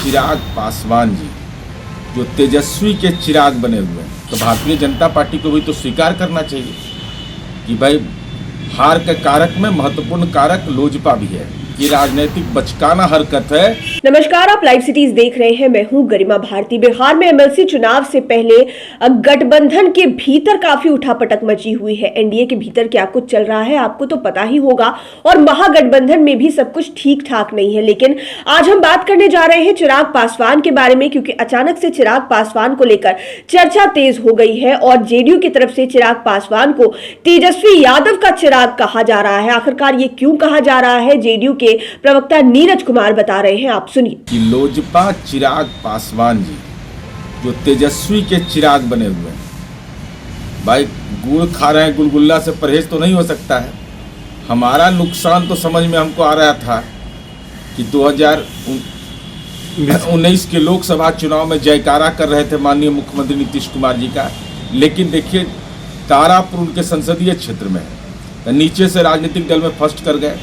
चिराग पासवान जी जो तेजस्वी के चिराग बने हुए हैं, तो भारतीय जनता पार्टी को भी तो स्वीकार करना चाहिए कि भाई हार के कारक में महत्वपूर्ण कारक लोजपा भी है। ये राजनीतिक बचकाना हरकत है। नमस्कार, आप लाइव सिटीज देख रहे हैं। मैं हूं गरिमा भारती। बिहार में एमएलसी चुनाव से पहले गठबंधन के भीतर काफी उठापटक मची हुई है। एनडीए के भीतर क्या कुछ चल रहा है आपको तो पता ही होगा, और महागठबंधन में भी सब कुछ ठीक ठाक नहीं है। लेकिन आज हम बात करने जा रहे हैं चिराग पासवान के बारे में, क्योंकि अचानक से चिराग पासवान को लेकर चर्चा तेज हो गई है और जेडीयू की तरफ से चिराग पासवान को तेजस्वी यादव का चिराग कहा जा रहा है। आखिरकार ये क्यों कहा जा रहा है, जेडीयू के प्रवक्ता नीरज कुमार बता रहे हैं, आप सुनिए। कि लोजपा चिराग पासवान जी जो तेजस्वी के चिराग बने हुए हैं, भाई गुड़ खा रहे हैं, गुलगुल्ला से परहेज तो नहीं हो सकता है। हमारा नुकसान तो समझ में हमको आ रहा था कि 2019 के लोकसभा चुनाव में जयकारा कर रहे थे माननीय मुख्यमंत्री नीतीश कुमार जी का, लेकिन देखिए तारापुर उनके संसदीय क्षेत्र में है, तो नीचे से राजनीतिक दल में फर्स्ट कर गए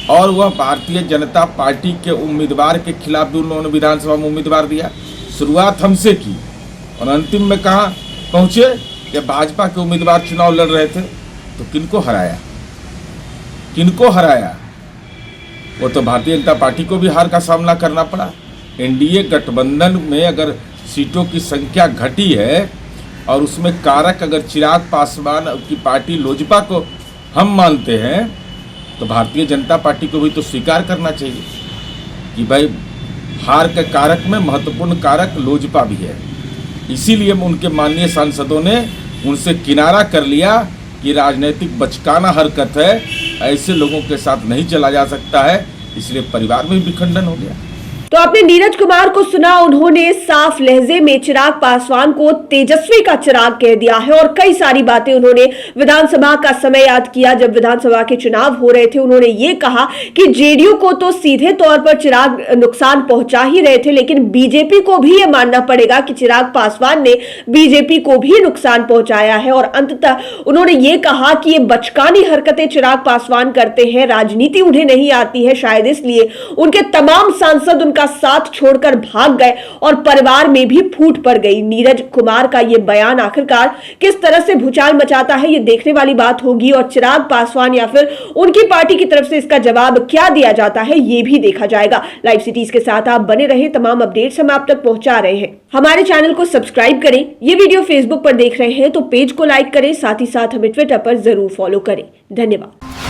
और वह भारतीय जनता पार्टी के उम्मीदवार के खिलाफ भी उन्होंने विधानसभा में उम्मीदवार दिया। शुरुआत हमसे की और अंतिम में कहाँ पहुँचे कि भाजपा के उम्मीदवार चुनाव लड़ रहे थे, तो किनको हराया? किनको हराया? वो तो भारतीय जनता पार्टी को भी हार का सामना करना पड़ा। एनडीए गठबंधन में अगर सीटों की संख्या घटी है और उसमें कारक अगर चिराग पासवान की पार्टी लोजपा को हम मानते हैं, तो भारतीय जनता पार्टी को भी तो स्वीकार करना चाहिए कि भाई हार के कारक में महत्वपूर्ण कारक लोजपा भी है। इसीलिए उनके माननीय सांसदों ने उनसे किनारा कर लिया कि राजनीतिक बचकाना हरकत है, ऐसे लोगों के साथ नहीं चला जा सकता है, इसलिए परिवार में भी विखंडन हो गया। तो आपने नीरज कुमार को सुना, उन्होंने साफ लहजे में चिराग पासवान को तेजस्वी का चिराग कह दिया है और कई सारी बातें उन्होंने विधानसभा का समय याद किया। जब विधानसभा के चुनाव हो रहे थे, उन्होंने ये कहा कि जेडीयू को तो सीधे तौर पर चिराग नुकसान पहुंचा ही रहे थे, लेकिन बीजेपी को भी ये मानना पड़ेगा कि चिराग पासवान ने बीजेपी को भी नुकसान पहुंचाया है। और अंततः उन्होंने ये कहा कि ये बचकानी हरकतें चिराग पासवान करते हैं, राजनीति उन्हें नहीं आती है, शायद इसलिए उनके तमाम सांसद का साथ छोड़कर भाग गए और परिवार में भी फूट पड़ गई। नीरज कुमार का यह बयान आखिरकार किस तरह से भूचाल मचाता है, यह देखने वाली बात होगी, और चिराग पासवान या फिर उनकी पार्टी की तरफ से इसका जवाब क्या दिया जाता है, यह भी देखा जाएगा। लाइव सिटीज के साथ आप बने रहे, तमाम अपडेट्स हम आप तक पहुंचा रहे हैं। हमारे चैनल को सब्सक्राइब करें। ये वीडियो फेसबुक पर देख रहे हैं तो पेज को लाइक करें, साथ ही साथ हमें ट्विटर पर जरूर फॉलो करें। धन्यवाद।